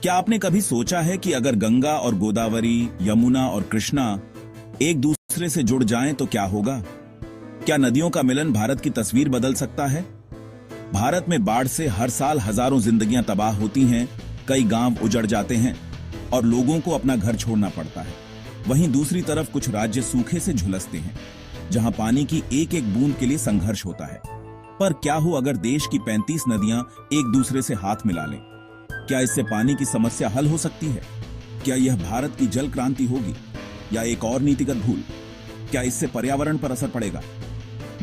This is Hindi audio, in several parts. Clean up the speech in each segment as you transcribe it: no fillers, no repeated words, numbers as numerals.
क्या आपने कभी सोचा है कि अगर गंगा और गोदावरी, यमुना और कृष्णा एक दूसरे से जुड़ जाएं तो क्या होगा? क्या नदियों का मिलन भारत की तस्वीर बदल सकता है? भारत में बाढ़ से हर साल हजारों जिंदगियां तबाह होती हैं, कई गांव उजड़ जाते हैं और लोगों को अपना घर छोड़ना पड़ता है। वहीं दूसरी तरफ कुछ राज्य सूखे से झुलसते हैं, जहां पानी की एक एक बूंद के लिए संघर्ष होता है। पर क्या हो अगर देश की 35 नदियां एक दूसरे से हाथ मिला लें? क्या इससे पानी की समस्या हल हो सकती है? क्या यह भारत की जल क्रांति होगी या एक और नीतिगत भूल? क्या इससे पर्यावरण पर असर पड़ेगा?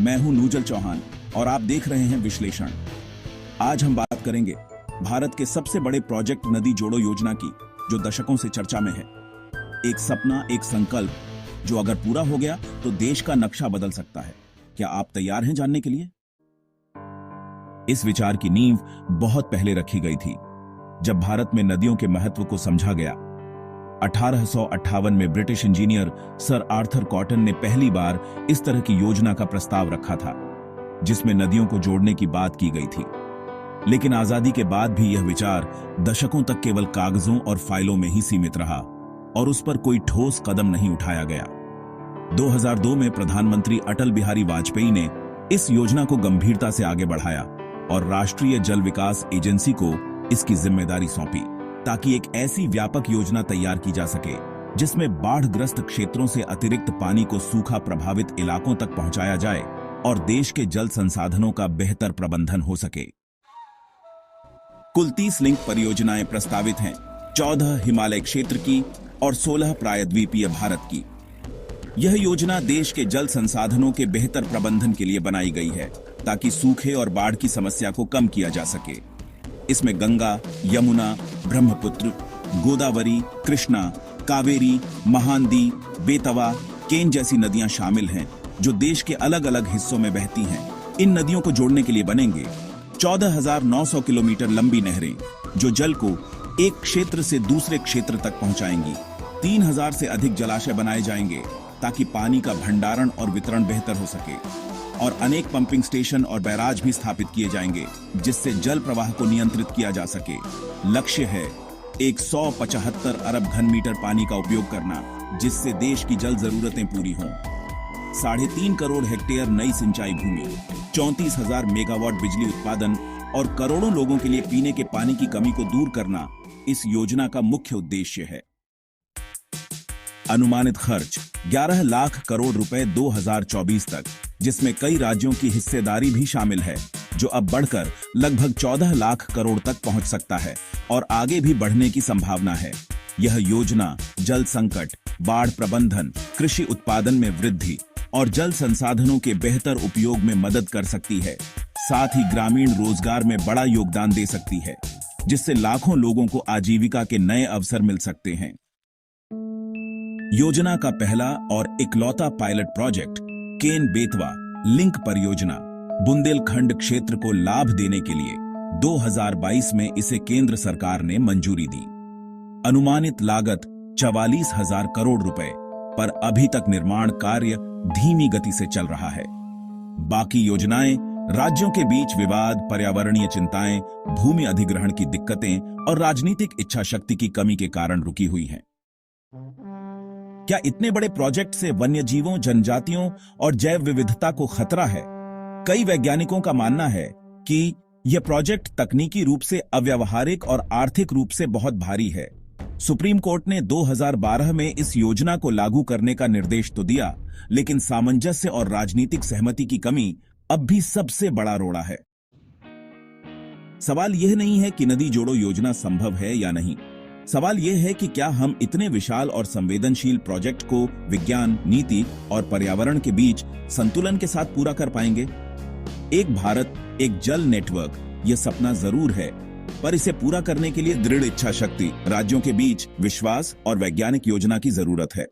मैं हूं नूजल चौहान और आप देख रहे हैं विश्लेषण। आज हम बात करेंगे भारत के सबसे बड़े प्रोजेक्ट नदी जोड़ो योजना की, जो दशकों से चर्चा में है। एक सपना, एक संकल्प, जो अगर पूरा हो गया तो देश का नक्शा बदल सकता है। क्या आप तैयार हैं जानने के लिए? इस विचार की नींव बहुत पहले रखी गई थी, जब भारत में नदियों के महत्व को समझा गया। 1858 में British engineer sir Arthur cotton ने पहली बार इस तरह की योजना का प्रस्ताव रखा था, जिसमें नदियों को जोड़ने की बात की गई थी। लेकिन आजादी के बाद भी यह विचार दशकों तक केवल कागजों और फाइलों में ही सीमित रहा और उस पर कोई ठोस कदम नहीं उठाया गया। 2002 में प्रधानमंत्री अटल बिहारी वाजपेयी ने इस योजना को गंभीरता से आगे बढ़ाया और राष्ट्रीय जल विकास एजेंसी को इसकी जिम्मेदारी सौंपी, ताकि एक ऐसी व्यापक योजना तैयार की जा सके जिसमें बाढ़ग्रस्त क्षेत्रों से अतिरिक्त पानी को सूखा प्रभावित इलाकों तक पहुंचाया जाए और देश के जल संसाधनों का बेहतर प्रबंधन हो सके। कुल 30 लिंक परियोजनाएं प्रस्तावित हैं, 14 हिमालय क्षेत्र की और 16 प्रायद्वीपीय भारत की। यह योजना देश के जल संसाधनों के बेहतर प्रबंधन के लिए बनाई गई है, ताकि सूखे और बाढ़ की समस्या को कम किया जा सके। इसमें गंगा, यमुना, ब्रह्मपुत्र, गोदावरी, कृष्णा, कावेरी, महानदी, बेतवा, केन जैसी नदियां शामिल हैं, जो देश के अलग अलग हिस्सों में बहती हैं। इन नदियों को जोड़ने के लिए बनेंगे 14,900 किलोमीटर लंबी नहरें, जो जल को एक क्षेत्र से दूसरे क्षेत्र तक पहुंचाएंगी। 3,000 से अधिक जलाशय बनाए जाएंगे, ताकि पानी का भंडारण और वितरण बेहतर हो सके, और अनेक पंपिंग स्टेशन और बैराज भी स्थापित किए जाएंगे, जिससे जल प्रवाह को नियंत्रित किया जा सके। लक्ष्य है 175 अरब घन मीटर पानी का उपयोग करना, जिससे देश की जल जरूरतें पूरी हों। 3.5 करोड़ हेक्टेयर नई सिंचाई भूमि, 34,000 मेगावाट बिजली उत्पादन और करोड़ों लोगों के लिए पीने के पानी की कमी को दूर करना इस योजना का मुख्य उद्देश्य है। अनुमानित खर्च 11 लाख करोड़ रुपए 2024 तक, जिसमें कई राज्यों की हिस्सेदारी भी शामिल है, जो अब बढ़कर लगभग 14 लाख करोड़ तक पहुंच सकता है और आगे भी बढ़ने की संभावना है। यह योजना जल संकट, बाढ़ प्रबंधन, कृषि उत्पादन में वृद्धि और जल संसाधनों के बेहतर उपयोग में मदद कर सकती है। साथ ही ग्रामीण रोजगार में बड़ा योगदान दे सकती है, जिससे लाखों लोगों को आजीविका के नए अवसर मिल सकते हैं। योजना का पहला और इकलौता pilot project Ken Betwa link परियोजना बुंदेलखंड क्षेत्र को लाभ देने के लिए 2022 में इसे केंद्र सरकार ने मंजूरी दी। अनुमानित लागत 44,000 करोड़ रुपए, पर अभी तक निर्माण कार्य धीमी गति से चल रहा है। बाकी योजनाएं राज्यों के बीच विवाद, पर्यावरणीय चिंताएं, भूमि अधिग्रहण की दिक्कतें और राजनीतिक इच्छा शक्ति की कमी के कारण रुकी हुई हैं। क्या इतने बड़े प्रोजेक्ट से वन्यजीवों, जनजातियों और जैव विविधता को खतरा है? कई वैज्ञानिकों का मानना है कि यह प्रोजेक्ट तकनीकी रूप से अव्यावहारिक और आर्थिक रूप से बहुत भारी है। सुप्रीम कोर्ट ने 2012 में इस योजना को लागू करने का निर्देश तो दिया, लेकिन सामंजस्य और राजनीतिक सहमति की कमी अब भी सबसे बड़ा रोड़ा है। सवाल यह नहीं है कि नदी जोड़ो योजना संभव है या नहीं। सवाल यह है कि क्या हम इतने विशाल और संवेदनशील प्रोजेक्ट को विज्ञान, नीति और पर्यावरण के बीच संतुलन के साथ पूरा कर पाएंगे। एक भारत, एक जल नेटवर्क, यह सपना जरूर है, पर इसे पूरा करने के लिए दृढ़ इच्छा शक्ति, राज्यों के बीच विश्वास और वैज्ञानिक योजना की जरूरत है।